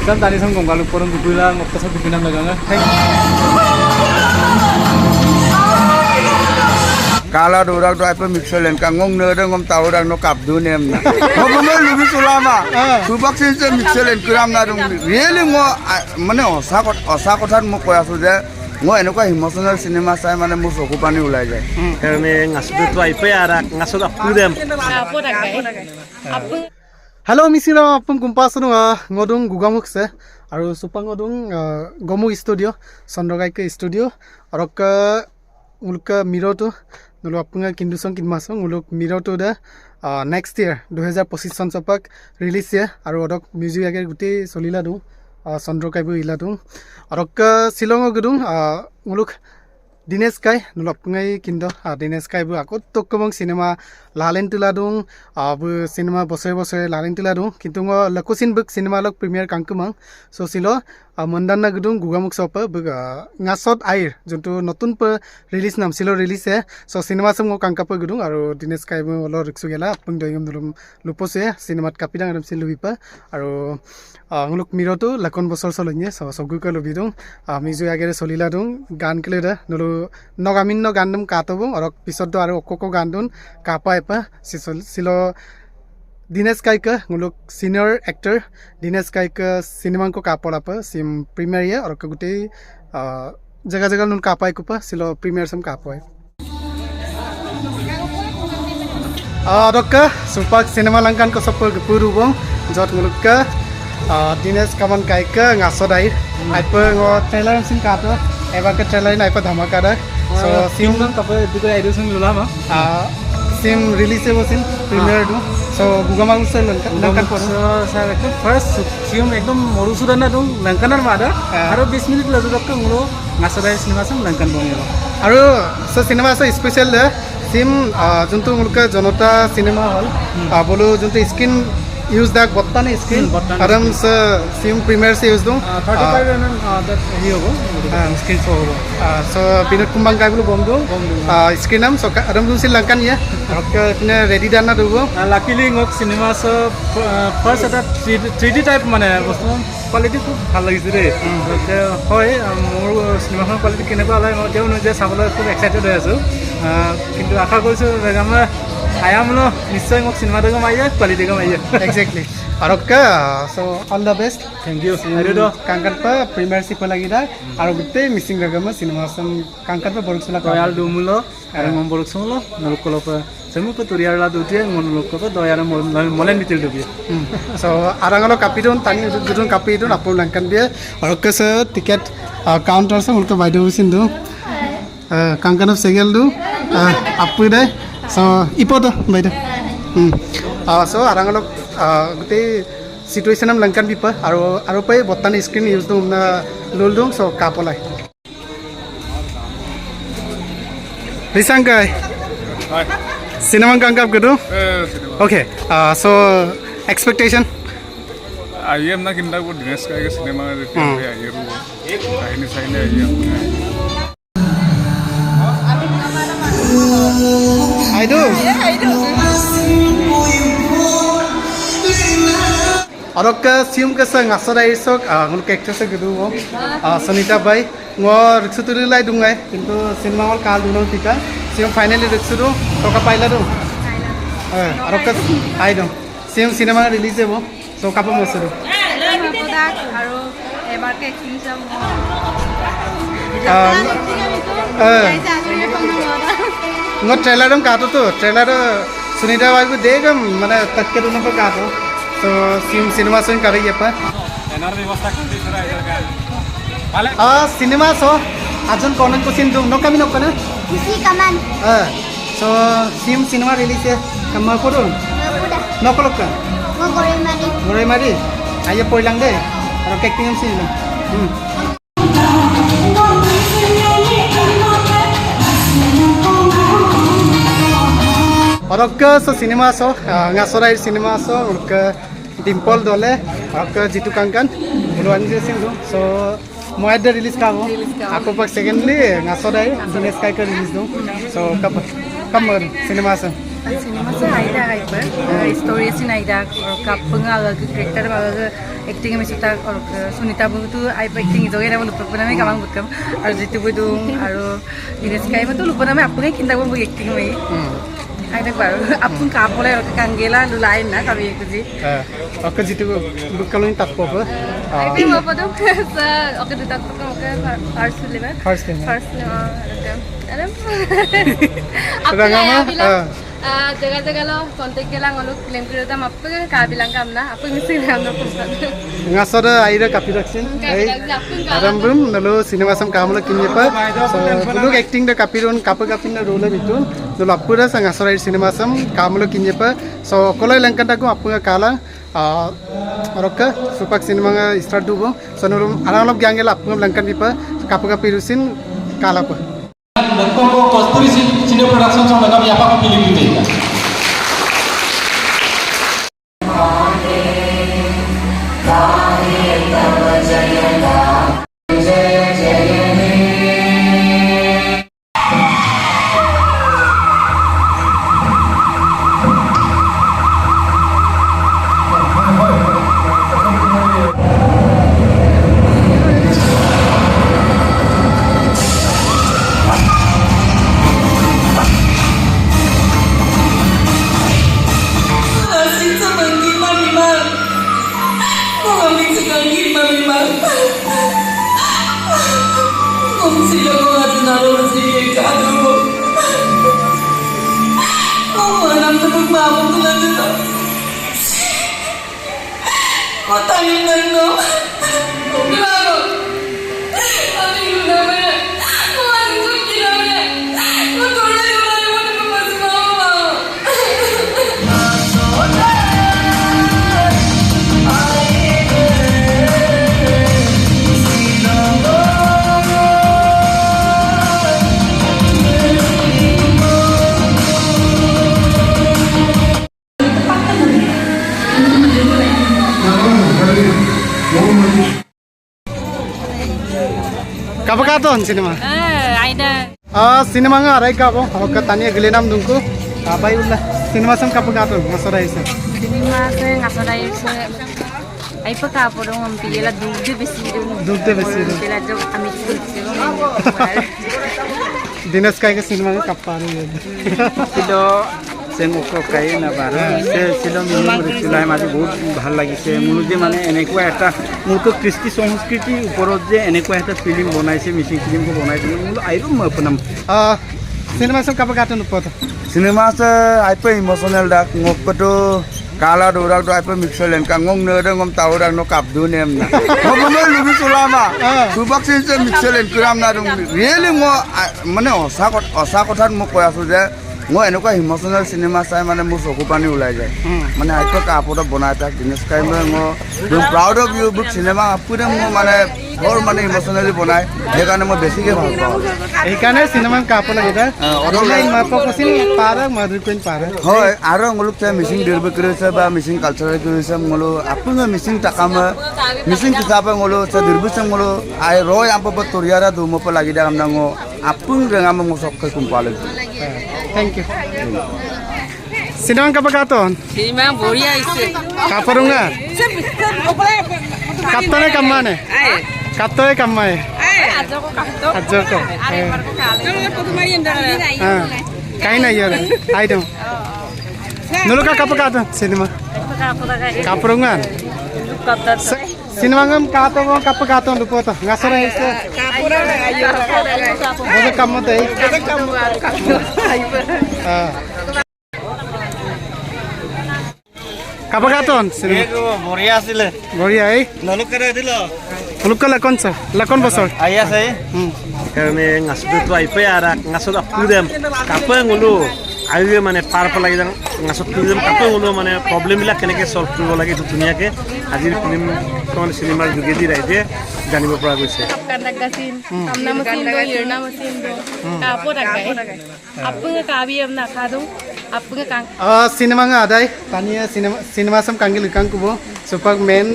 Isam tadi sang gonggalu porong gugulang waktu sa bipinam laganga. Kalau orang tu apa mixer kan ngong nera ngom tahu orang no kap dunia na. Ngom mana lebih sulama. Subak sih mixer kiram na dong. Really ngo mana osakot mo koya sudah. Ngo eno ka emotional cinema saya mana musuh kupani ulai jai. Kami ngasut tu AYIR ngasut apa dem. Hello misira apun kumpas nu ngodung gugamuk se aru supang ngodung gomu studio sondogai ke studio arok ulka miro tu nulu apunga kindusong kinmasong uluk miro tu da next year 2025 son sopak release ya aru odok music ager guti solila du sondrokai bu ila du arok silong gudung uluk Dinesh Kai nulu apungai kindo Dinesh Kai bu akut tokkomong cinema lalen tuladung bu cinema bosoi lalen tuladung kintu ngo lakosin buk cinema lok premier kangkumang so silo mandana gudung gugamuk sopa bu NGASOD AYIR juntu notun pe release nam silo release hai so cinema sam ngo kangkapa gudung aru Dinesh Kai bu lo riksu gela apung doingam dulum lupose cinema kapidang adam silu bipa aru nguluk miro tu lakon bosor solonye so sogu ka lubidung mizu agere solila dung gan kleda nulu nogamin no gandum katobung arok pisod do aru okoko gandun kapa epa silo Dinesh Kai ka nguluk senior actor Dinesh Kai ka cinema ko kapola pa sim premiere ye arok gute jaga nun kapai ko pa silo premiere sam kapoy arok supak cinema langkan ko sopor purubong jot nguluk ka Dinesh Kaman Kai ka NGASOD AYIR aipa ngo trailer sim kato eba ka trailer na aipa dhamaka da so sim nam tapai diko edition lula ma sim release bosin premiere du so gugama usai langkan poro sa ekdom first sim ekdom morusudana du langkanar mada aro 20 minute ladu dokka ngulo NGASOD AYIR cinema sam langkan bongelo aro so cinema so special da sim juntu mulka janota cinema hall bolo juntu skin use that bottane screen aram se sim premiere se use do 35 mm that hi hobo screen so hobo so binod kumbang kai bolu bomdo screen nam so aram dun sil langkan ya okay ne ready dana dobo luckily ngok cinema so first at 3D type mane bostu quality খুব ভাল লাগিছে রে হয় মোৰ cinema খন quality কেনেকুৱা হয় মই তেও নজে চাবলৈ খুব এক্সাইটেড হৈ আছো কিন্তু আশা কৰিছো আমাৰ ayamlo নিশ্চয় মোক cinema দেখো মাইয়া quality দেখো মাইয়া exactly arokka so all the best thank you arudo kangkat pa premiere sipa lagi da aru gutte missing ragama cinema sam kangkat pa borksula royal dumulo aru mom borksulo nolkolo pa semu pa turiar la dutie monoloko pa doyara molen bitil dubi so arangalo kapidon tani gudun kapidon apur langkan dia arokka sa ticket counter sa ulka baido sindu kangkan of segel du apu dai so ipoto baida so arangalok gute situation am langkan bipa aro pai botan screen use dum na loldung so kapolai risangkai hi cinema kangkap kudu okay so expectation I am na kinda ko Dinesh Kai ka cinema AYIR ini saya I do. Yeah, I do. Arok sim ka sa NGASOD AYIR sok ngul character sa gudu wo Sanita bai ngo riksuturi lai dungai kintu cinema hall kal dunong tika sim finally riksuru to ka paila do arok ai do sim cinema release bo so kapo mosuru product aro ebar ke exhibition ngo trailer dam kato to trailer Sunita bai bu degam mane takke dunong pa kato so sim cinema so kari apa enar ବ୍ୟବସ୍ଥା କେମିତି ସେରା cinema so ajon konon ko sin dum no kami no kana Dinesh Kaman so sim cinema release kamma kodo no kolok Mo Murai mari ayo poilang de aro acting am sin Orokka so cinema so NGASOD AYIR cinema so orokka dimple dole orokka jitu kangkan buluan je sindu so mo ada release ka aku pak secondly NGASOD AYIR Dinesh Kai ka release do so kap cinema so Cinema sa AYIR AYIR story sin AYIR kapanga character baga acting में सुता और सुनीता बुगु तो acting जोगे ना लुपना में कामang बुकम और जितु बुदु और दिनेश काई में तो लुपना में आपने किंता बुगु acting में AYIR बार आपन कापोले और कांगेला लुलाइन ना कभी कुछ oke jitu bukalun tak apa AYIR mau apa tuh oke ditak oke first level ada sudah ngama jaga-jaga lo kontak gelang lo film kita apa ka bilang kamna apa mesti bilang lo ngasod AYIR kapiraksin arambum nalo cinema sam kamla kinye pa so acting da kapirun kapin na role bitun nalo apura sang ngasod AYIR cinema sam kamla kinye pa so kolai langkan ta ko apunga kala rokka supak cinema start dubo so nalo alalop gyangela apunga langkan bipa kapirusin kala pa dan Koko Kosturi Cine Production sama kami apa film kita. kapakaton cinema AYIR cinema nga arai ka bo ka tania gelenam dungku abai ulla cinema sam kapakaton masora isa cinema se ngasod AYIR se ai pa ka podong am pila dugde besi pila jo ami se dinesh kai ka cinema ka kaparu ছিল চেংকক কাই না বাৰো ছিল mini চুলাই মাঝে বহুত ভাল লাগিছে মোৰ যে মানে এনেকুৱা এটা মোৰতো কৃষ্টি সংস্কৃতি ওপৰত যে এনেকুৱা এটা ফিল্ম বনাইছে মিচিং ফিল্মটো বনাইছে মোৰ আইৰো মই আপোনাম cinema sam kapakaton upoto cinema sa aipa emotional dak ngokto kala dorak do aipa mixolen ka ngong ne ngom tawrak no kapdu nem na ngom lubi sulama subak sin se mixolen kuram na really mo mane osa kothat mo koy asu je মই এনেকুৱা emotional cinema চাই মানে মোৰ চকু পানী ওলাই যায় মানে আইটো কাপড় বনাই তাক দিনেশ কাই মই প্ৰাউড অফ ইউ বুক সিনেমা আপুৰে মোৰ মানে বৰ মানে ইমোশনালি বনাই সেইকাৰণে মই বেছিকৈ ভাল পাওঁ এইকাৰণে চিনেমা কাপড় লাগে অনলাইন মাপকছিল পাৰা মাদুকুন পাৰা হয় আৰু মোলক চাই মিচিং ডিৰবে কৰিছে বা মিচিং কালচাৰ কৰিছে মোলো আপুনে মিচিং টাকাম মিচিং কিতাপে মোলো চাই ডিৰবে মোলো আই ৰয় আপ তৰিয়াৰা দুমপ লাগি দা আমনা মো আপুন ৰঙা মো সবকৈ কুম্পালে thank you cinema kapakaton cinema boria ise kaparunga kaptane kamane kaptane kamai ajoko kai na yara I don't nuluka kapakaton cinema kaparunga cinema ngam kapakaton lupoto ngasora ise bodo kamu tei kapakaton বঢ়িয়া আছিলে বঢ়িয়া এই নলুকৰে দিল লোক lakon bosor আহি আছে সেইকাৰণে ngasodo আইপাই আৰু ngasodo আপুদেম কাপে গলো আইয়ে মানে পাৰ পেলাই যাং ngasodo পুদেম কাপে গলো মানে প্ৰবলেমবিলাক কেনেকৈ সলভ কৰিব লাগে এইটো ধুনীয়াকৈ আজিৰ ফিল্ম মানে চিনেমাৰ যোগেদি ৰাইজে জানিব পৰা গৈছে Kandagasin, amna mesin do, yurna mesin do, kapo dagai. Apa nggak kabi amna kado, apa nggak kang. cinema nga adai tania cinema sam kanggil kang kubo super main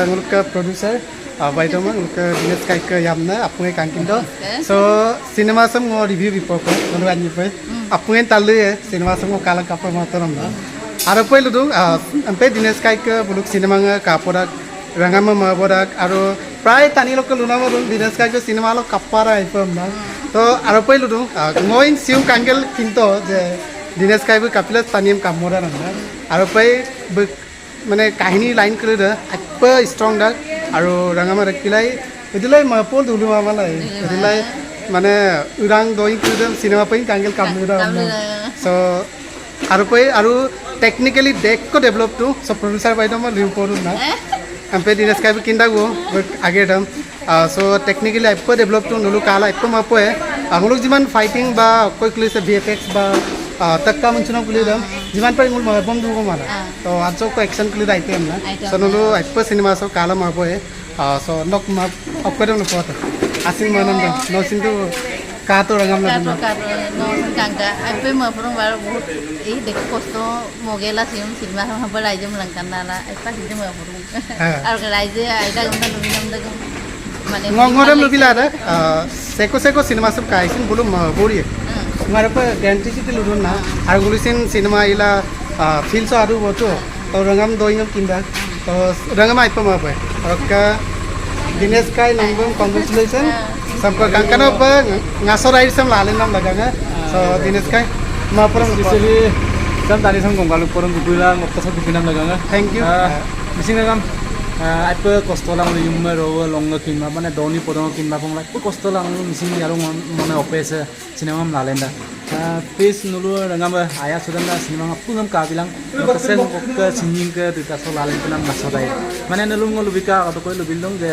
nguluk producer baito mang ke Dinesh kai ke yamna apunge kangkindo so cinema sam ngo review bipo ko nulu anyi pe apunge talu ye cinema sam ngo kalang kapor motor namda aro poi ludu ampe Dinesh kai ke buluk cinema nga kaporak rangama maborak aro pray tani lok luna mo Dinesh kai ke cinema lo kapara ipom na to aro poi ludu ngoin siung kangel kinto je Dinesh kai bu kapilas taniem kamora namda aro poi মানে কাহিনী line করে দে up strong ডাক আর রাঙামা রাখিলাই এদিলাই মাপল দুলুমা মালাই এদিলাই মানে উরাং দই করে cinema পাই কাঙ্গেল কামনুরা সো আর পই আর টেকনিক্যালি ডেক কো ডেভেলপ টু সো প্রোডিউসার বাইদম লিউ করু না এমপে দিনেশ কাই কিন্দা গো আগে দাম সো টেকনিক্যালি আপ ডেভেলপ টু নলু কালা আপ মাপে আমলক জিমান ফাইটিং বা কই ক্লিস ভিএফএক্স বা takka muncuna kulit dam jiman par ngul mabom du ko mara to ajo ko action kulit item na so nulu ipo cinema so kala maboy so nok ma opedam no pot asin manam dam no sindu ka to rangam na no kangka ipo ma prong bar bahut ei dek kosto mogela sium cinema ha ba raije melangkan nala ipa hide ma prong ar raije aida gam na luminam da mane ngongorem lubila da seko cinema sab kaisin bulu mabori हमारे पर guarantee से लुडुन ना आर्गुलिसिन cinema इला feel so आरु बोतो तो रंगम दोइंगम किंदा तो रंगम आइप मा पे और का दिनेश काय नंगम कांग्रेचुलेशन सबको कंकनो पर ngaso राइड सम लाले नाम लगागा सो दिनेश काय मा पर स्पेशली सम दानि सम गंगालु परम दुला मक्कसा दुपिनाम लगागा थैंक यू मिसिंगम आइप कष्टला मने युम रो लंग किनबा माने दनि पदन किनबा फंला कष्टला मिसिं यारो मने अपेस सिनेमा लालेंदा प्लीज नुलु रंगाम आया सुदंदा सिनेमा पुनम काबिलां कसे को सिंगिंग के दुटा सो लालें पुनम नासदाय माने नुलु लुबिका अतो कोइ लुबिलंग जे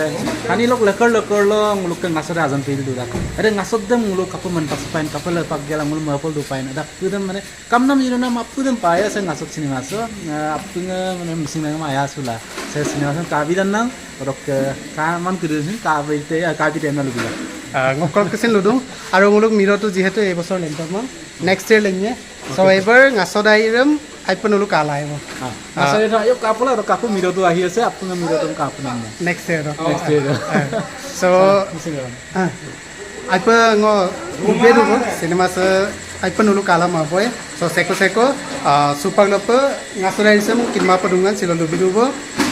हानि लोक लेकर लो मुलुक नासदा आजन पेल दुदा अरे नासदम मुलुक कापु मन पास पाइन कापल पाक गेला मुलु मपल दु पाइन दा पुदम माने कामनाम इरुना मापुदम पाया से नासद सिनेमा सो आपुंग माने मिसिं रंगाम आया सुला से cinema काबिदान नang rok ka man kudusin kabite kabite na lubila ngokol kesin ludung aro nguluk miro tu jihetu e bosor lentor mon next year lenye so ever ngasodairam aipon ulu kalai mo asale na yo kapula ro kapu miro tu ahi ase apunga miro tu kapu nam next year so misinga aipa ngo bedu mo cinema se aipon ulu kala ma boy so seko super lopo ngasodairam kinma padungan silo lubidu bo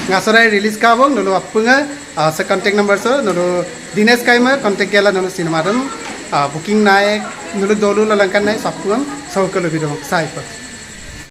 ngasorai release ka bong nolo apunga sa contact number so nolo Dinesh kai ma contact gela nolo cinema dam booking naik nolo dolu lalangkan naik sapungam so ko lobido sai pa